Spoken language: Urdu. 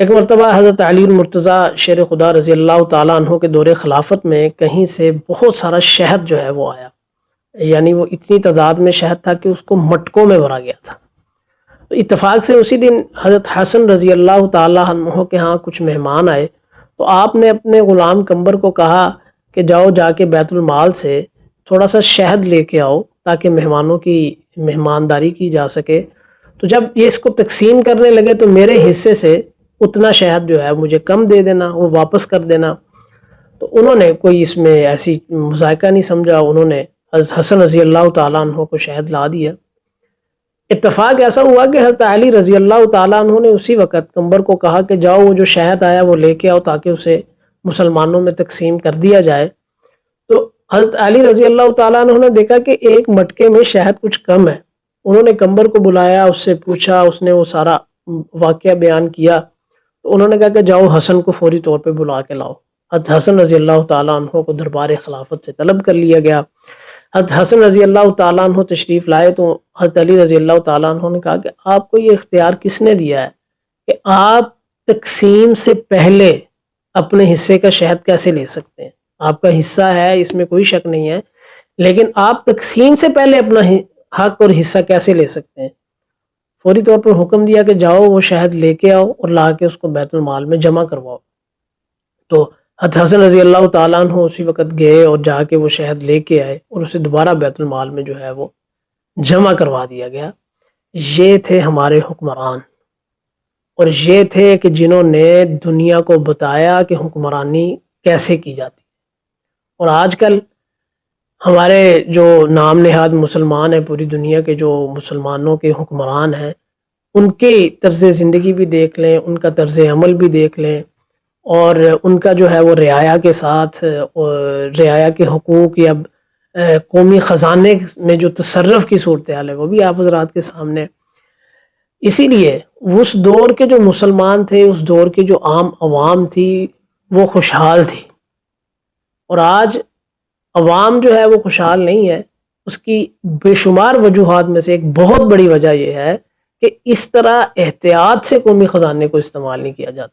ایک مرتبہ حضرت علی المرتضیٰ شیر خدا رضی اللہ تعالیٰ عنہ کے دور خلافت میں کہیں سے بہت سارا شہد جو ہے وہ آیا، یعنی وہ اتنی تعداد میں شہد تھا کہ اس کو مٹکوں میں بھرا گیا تھا۔ تو اتفاق سے اسی دن حضرت حسن رضی اللہ تعالیٰ عنہ کے ہاں کچھ مہمان آئے، تو آپ نے اپنے غلام قمبر کو کہا کہ جاؤ جا کے بیت المال سے تھوڑا سا شہد لے کے آؤ تاکہ مہمانوں کی مہمانداری کی جا سکے۔ تو جب یہ اس کو تقسیم کرنے لگے تو میرے حصے سے اتنا شہد جو ہے مجھے کم دے دینا، وہ واپس کر دینا۔ تو انہوں نے کوئی اس میں ایسی مذائقہ نہیں سمجھا، انہوں نے حضرت حسن رضی اللہ تعالیٰ عنہ کو شہد لا دیا۔ اتفاق ایسا ہوا کہ حضرت علی رضی اللہ تعالیٰ عنہ نے اسی وقت قمبر کو کہا کہ جاؤ وہ جو شہد آیا وہ لے کے آؤ تاکہ اسے مسلمانوں میں تقسیم کر دیا جائے۔ تو حضرت علی رضی اللہ تعالیٰ عنہ نے دیکھا کہ ایک مٹکے میں شہد کچھ کم ہے، انہوں نے قمبر کو بلایا، اس سے پوچھا، اس نے وہ سارا واقعہ بیان کیا۔ تو انہوں نے کہا کہ جاؤ حسن کو فوری طور پہ بلا کے لاؤ۔ حضرت حسن رضی اللہ تعالیٰ عنہ کو دربار خلافت سے طلب کر لیا گیا۔ حضرت حسن رضی اللہ تعالیٰ عنہ تشریف لائے تو حضرت علی رضی اللہ تعالیٰ عنہ نے کہا کہ آپ کو یہ اختیار کس نے دیا ہے کہ آپ تقسیم سے پہلے اپنے حصے کا شہد کیسے لے سکتے ہیں؟ آپ کا حصہ ہے، اس میں کوئی شک نہیں ہے، لیکن آپ تقسیم سے پہلے اپنا حق اور حصہ کیسے لے سکتے ہیں؟ فوری طور پر حکم دیا کہ جاؤ وہ شہد لے کے آؤ اور لا کے اس کو بیت المال میں جمع کرواؤ۔ تو حضرت حسن رضی اللہ تعالیٰ عنہ اسی وقت گئے اور جا کے وہ شہد لے کے آئے اور اسے دوبارہ بیت المال میں جو ہے وہ جمع کروا دیا گیا۔ یہ تھے ہمارے حکمران، اور یہ تھے کہ جنہوں نے دنیا کو بتایا کہ حکمرانی کیسے کی جاتی۔ اور آج کل ہمارے جو نام نہاد مسلمان ہیں، پوری دنیا کے جو مسلمانوں کے حکمران ہیں، ان کی طرز زندگی بھی دیکھ لیں، ان کا طرز عمل بھی دیکھ لیں، اور ان کا جو ہے وہ رعایا کے ساتھ رعایا کے حقوق یا قومی خزانے میں جو تصرف کی صورتحال ہے وہ بھی آپ حضرات کے سامنے۔ اسی لیے اس دور کے جو مسلمان تھے، اس دور کے جو عام عوام تھی، وہ خوشحال تھی، اور آج عوام جو ہے وہ خوشحال نہیں ہے۔ اس کی بے شمار وجوہات میں سے ایک بہت بڑی وجہ یہ ہے کہ اس طرح احتیاط سے قومی خزانے کو استعمال نہیں کیا جاتا۔